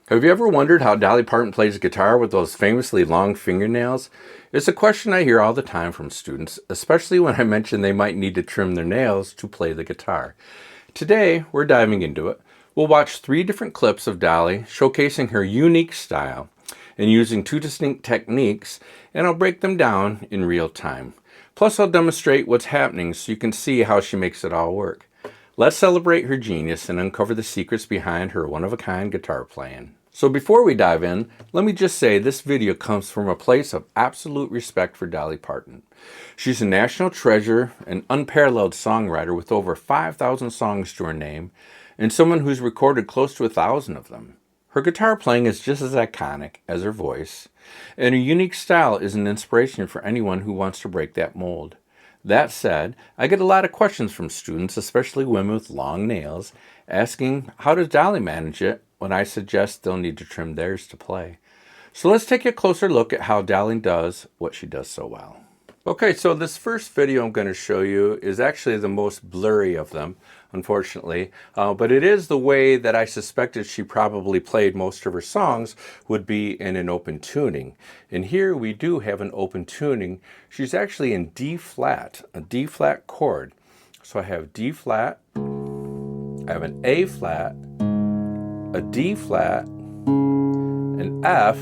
Have you ever wondered how Dolly Parton plays guitar with those famously long fingernails? It's a question I hear all the time from students, especially when I mention they might need to trim their nails to play the guitar. Today, we're diving into it. We'll watch 3 different clips of Dolly showcasing her unique style and using 2 distinct techniques, and I'll break them down in real time. Plus, I'll demonstrate what's happening so you can see how she makes it all work. Let's celebrate her genius and uncover the secrets behind her one-of-a-kind guitar playing. So before we dive in, let me just say this video comes from a place of absolute respect for Dolly Parton. She's a national treasure, an unparalleled songwriter with over 5,000 songs to her name, and someone who's recorded close to 1,000 of them. Her guitar playing is just as iconic as her voice, and her unique style is an inspiration for anyone who wants to break that mold. That said, I get a lot of questions from students, especially women with long nails, asking how does Dolly manage it when I suggest they'll need to trim theirs to play. So let's take a closer look at how Dolly does what she does so well. Okay, so this first video I'm going to show you is actually the most blurry of them, unfortunately, but it is the way that I suspected she probably played most of her songs would be in an open tuning. And here we do have an open tuning. She's actually in D flat, a D flat chord. So I have D flat, I have an A flat, a D flat, an F,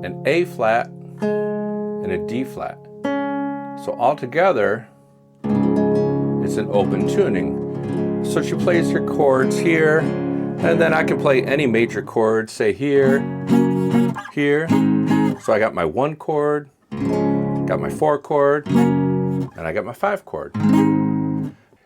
an A flat, and a D flat. So altogether, it's an open tuning. So she plays her chords here, and then I can play any major chord, say here, here. So I got my 1 chord, got my 4 chord, and I got my 5 chord.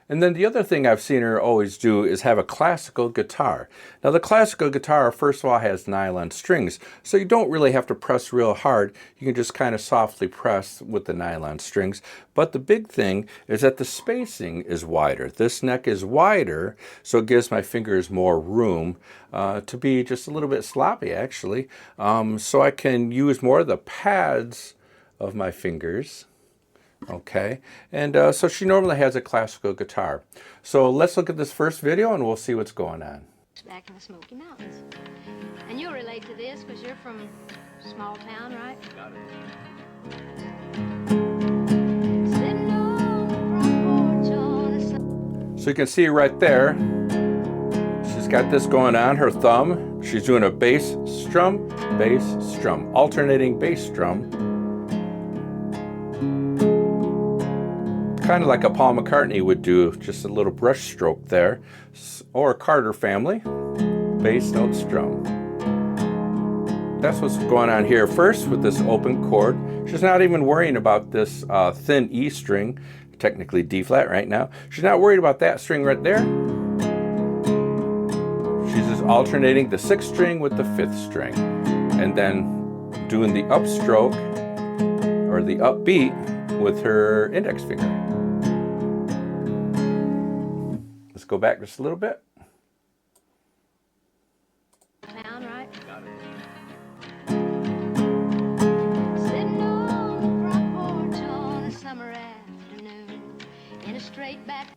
And then the other thing I've seen her always do is have a classical guitar. Now the classical guitar, first of all, has nylon strings, so you don't really have to press real hard. You can just kind of softly press with the nylon strings. But the big thing is that the spacing is wider. This neck is wider, so it gives my fingers more room to be just a little bit sloppy, actually. So I can use more of the pads of my fingers. Okay, and so she normally has a classical guitar. So let's look at this first video and we'll see what's going on. Back in the Smoky Mountains. And you'll relate to this because you're from a small town, right? Got it. Sitting on the front porch on a So you can see right there, she's got this going on, her thumb. She's doing a bass strum, alternating bass strum. Kind of like a Paul McCartney would do, just a little brush stroke there, or a Carter family, bass note strum. That's what's going on here. First with this open chord, she's not even worrying about this thin E string, technically D flat right now. She's not worried about that string right there. She's just alternating the 6th string with the 5th string, and then doing the upstroke or the upbeat with her index finger. Let's go back just a little bit. town, right? Got it. Sitting on the front porch on a summer afternoon in a straight back.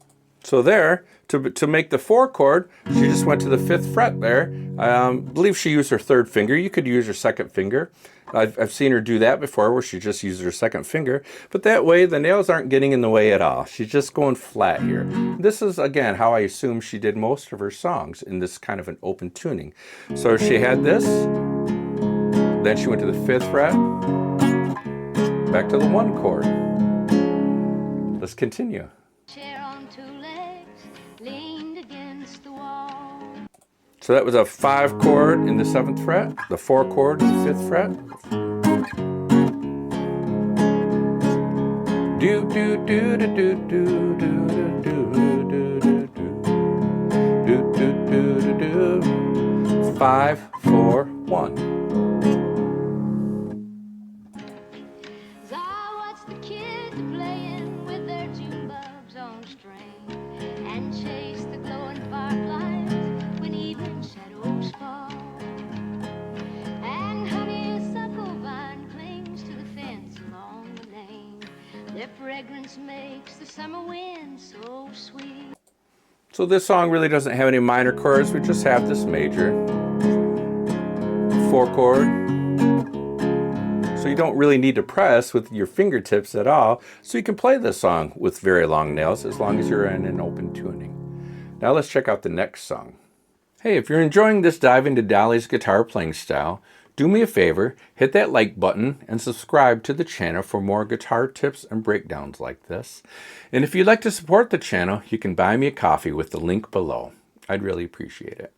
So there, to make the 4 chord, she just went to the 5th fret there. I believe she used her 3rd finger. You could use her 2nd finger. I've seen her do that before where she just uses her 2nd finger. But that way the nails aren't getting in the way at all. She's just going flat here. This is, again, how I assume she did most of her songs in this kind of an open tuning. So she had this, then she went to the 5th fret, back to the 1 chord. Let's continue. Chair on 2 legs, leaned against the wall. So that was a 5 chord in the 7th fret, the 4 chord in the 5th fret. Do do do do do do do do do do do do do do. 5, 4, 1. As I watched the kids playing with their June bulbs on string and chase the glowing fireflies when evening shadows fall. And honeysuckle vine clings to the fence along the lane. Their fragrance makes the summer wind so sweet. So this song really doesn't have any minor chords. We just have this major. 4 chord. So you don't really need to press with your fingertips at all. So you can play this song with very long nails as long as you're in an open tuning. Now let's check out the next song. Hey, if you're enjoying this dive into Dolly's guitar playing style, do me a favor, hit that like button and subscribe to the channel for more guitar tips and breakdowns like this. And if you'd like to support the channel, you can buy me a coffee with the link below. I'd really appreciate it.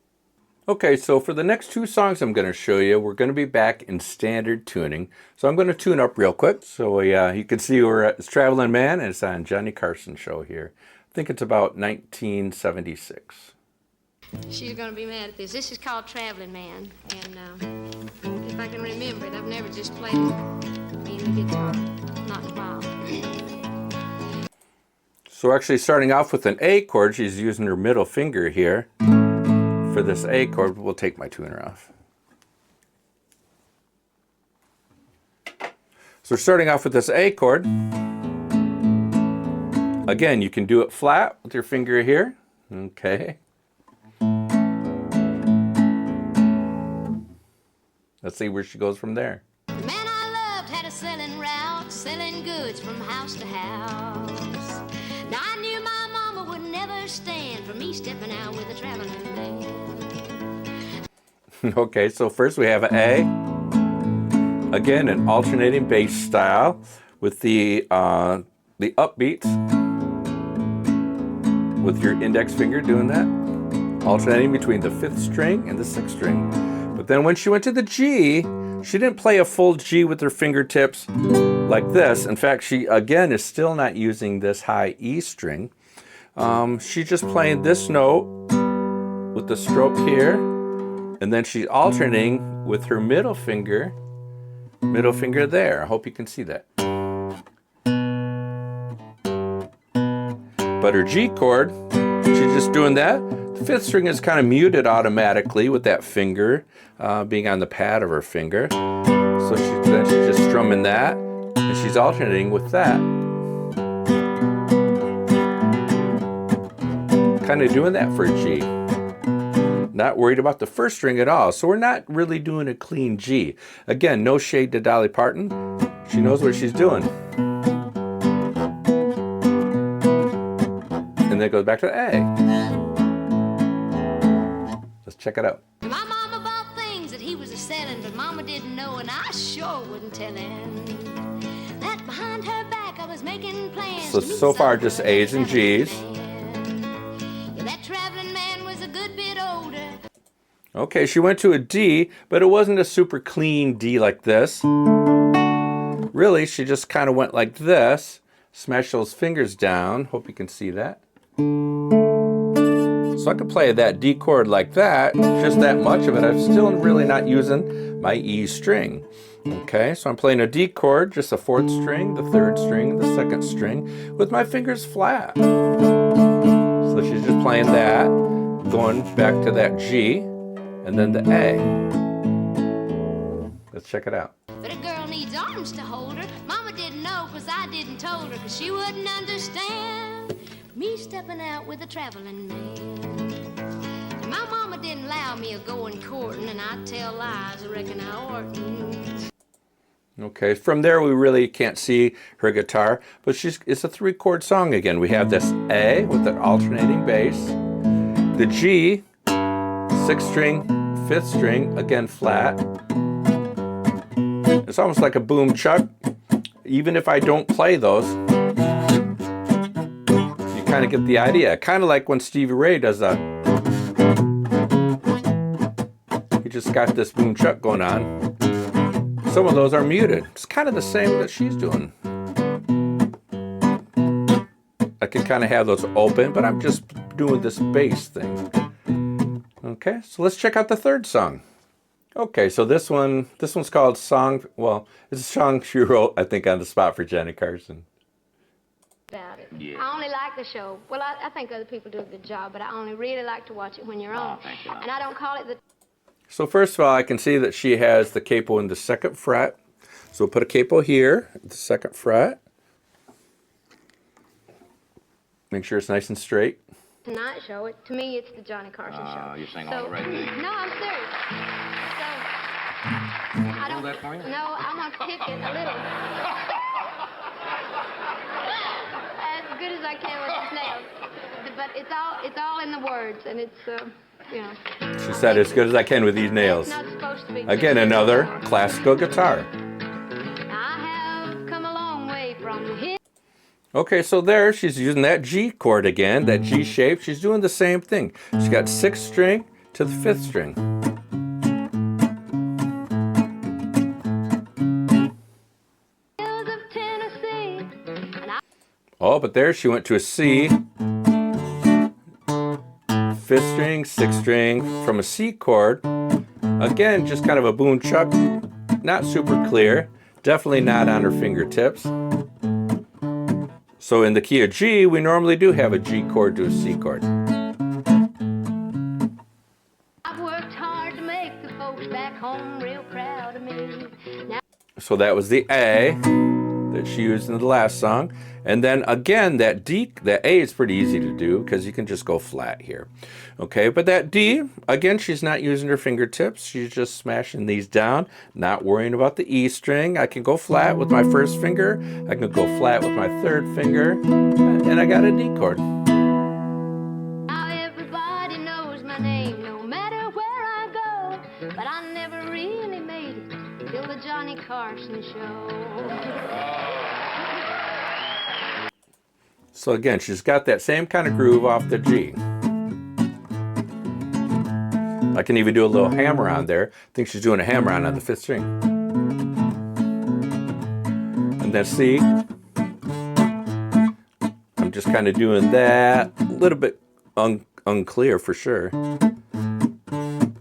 Okay, so for the next 2 songs I'm going to show you, we're going to be back in standard tuning. So I'm going to tune up real quick so you can see we're at Traveling Man, and it's on Johnny Carson's show here. I think it's about 1976. She's going to be mad at this. This is called Traveling Man, and if I can remember it, I've never just played it in the guitar, not in a while. So actually starting off with an A chord, she's using her middle finger here. For this A chord, we'll take my tuner off. So we're starting off with this A chord. Again, you can do it flat with your finger here. Okay. Let's see where she goes from there. The man I loved had a selling route, selling goods from house to house. Now I knew my mama would never stand for me stepping out with a traveling man. Okay, so first we have an A. Again, an alternating bass style with the upbeats with your index finger doing that, alternating between the 5th string and the 6th string. But then when she went to the G, she didn't play a full G with her fingertips like this. In fact, she again is still not using this high E string. She's just playing this note with the stroke here, and then she's alternating with her middle finger there. I hope you can see that. But her G chord, she's just doing that. The 5th string is kind of muted automatically with that finger being on the pad of her finger. So she's just strumming that, and she's alternating with that. Kind of doing that for a G. Not worried about the 1st string at all. So we're not really doing a clean G. Again, no shade to Dolly Parton. She knows what she's doing. And then it goes back to A. Let's check it out. My mama bought things that he was a-selling, but mama didn't know, and I sure wouldn't tell him. That behind her back I was making plans. So far just A's and G's. Yeah, that traveling man was a good bit older. Okay, she went to a D, but it wasn't a super clean D like this. Really, she just kind of went like this. Smash those fingers down. Hope you can see that. So I could play that D chord like that, just that much of it. I'm still really not using my E string. Okay, so I'm playing a D chord, just a 4th string, the 3rd string, the 2nd string, with my fingers flat. So she's just playing that, going back to that G, and then the A. Let's check it out. But a girl needs arms to hold her. Mama didn't know, cause I didn't told her, cause she wouldn't understand me stepping out with a traveling man. And my mama didn't allow me a going courting, and I'd tell lies, I reckon I oughtn't. Okay, from there we really can't see her guitar, but it's a 3-chord song again. We have this A with an alternating bass, the G, 6th string, 5th string, again flat. It's almost like a boom chuck. Even if I don't play those, you kind of get the idea. Kind of like when Stevie Ray does that. He just got this boom chuck going on. Some of those are muted. It's kind of the same that she's doing. I can kind of have those open, but I'm just doing this bass thing. Okay, so let's check out the 3rd song. Okay, so this one's called Song. Well, it's a song she wrote, I think, on the spot for Johnny Carson. About it. Yeah. I only like the show. Well, I think other people do a good job, but I only really like to watch it when you're on. Thank you. And I don't call it the... So first of all, I can see that she has the capo in the 2nd fret. So we'll put a capo here at the 2nd fret. Make sure it's nice and straight. Tonight show, to me, it's the Johnny Carson show. You sing so, all the right thing. No, I'm serious. So, hold that for you? No, I'm gonna pick it a little. As good as I can with these nails. But it's all in the words, and it's you know. She said, as good as I can with these nails. It's not supposed to be. Again, another classical guitar. I have come a long way from here. Okay, so there she's using that G chord again, that G shape. She's doing the same thing. She's got 6th string to the 5th string. Hills of Tennessee, and I Oh, but there she went to a C, 5th string, 6th string, from a C chord. Again, just kind of a boom chuck, not super clear, definitely not on her fingertips. So in the key of G, we normally do have a G chord to a C chord. I've worked hard to make the folks back home real proud of me. Now So that was the A that she used in the last song. And then again, that D, that A is pretty easy to do because you can just go flat here. Okay, but that D, again, she's not using her fingertips. She's just smashing these down, not worrying about the E string. I can go flat with my 1st finger. I can go flat with my 3rd finger. And I got a D chord. Now everybody knows my name, no matter where I go. But I never really made it till the Johnny Carson show. So again, she's got that same kind of groove off the G. I can even do a little hammer on there. I think she's doing a hammer on the 5th string. And then C. I'm just kind of doing that. A little bit unclear for sure.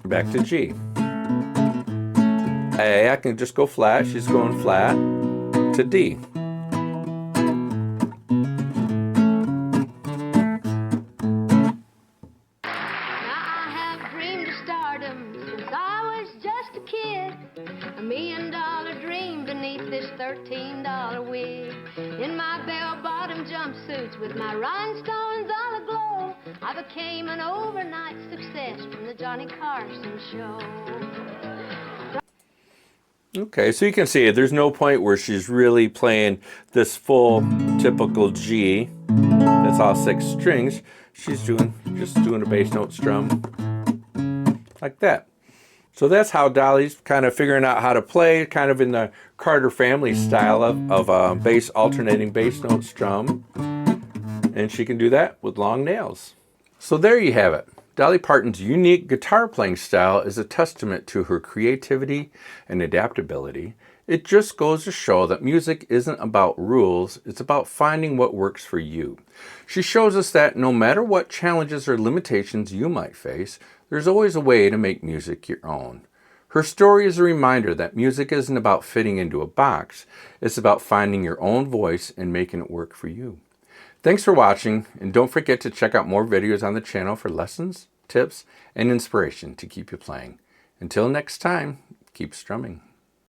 Back to G. A, I can just go flat. She's going flat to D. $13 wig. In my bell-bottom jumpsuits with my rhinestones all aglow, I became an overnight success from the Johnny Carson show. Okay, so you can see there's no point where she's really playing this full typical G. That's all 6 strings. She's just doing a bass note strum like that. So that's how Dolly's kind of figuring out how to play, kind of in the Carter family style of bass alternating bass note strum. And she can do that with long nails. So there you have it. Dolly Parton's unique guitar playing style is a testament to her creativity and adaptability. It just goes to show that music isn't about rules, it's about finding what works for you. She shows us that no matter what challenges or limitations you might face, there's always a way to make music your own. Her story is a reminder that music isn't about fitting into a box, it's about finding your own voice and making it work for you. Thanks for watching, and don't forget to check out more videos on the channel for lessons, tips, and inspiration to keep you playing. Until next time, keep strumming.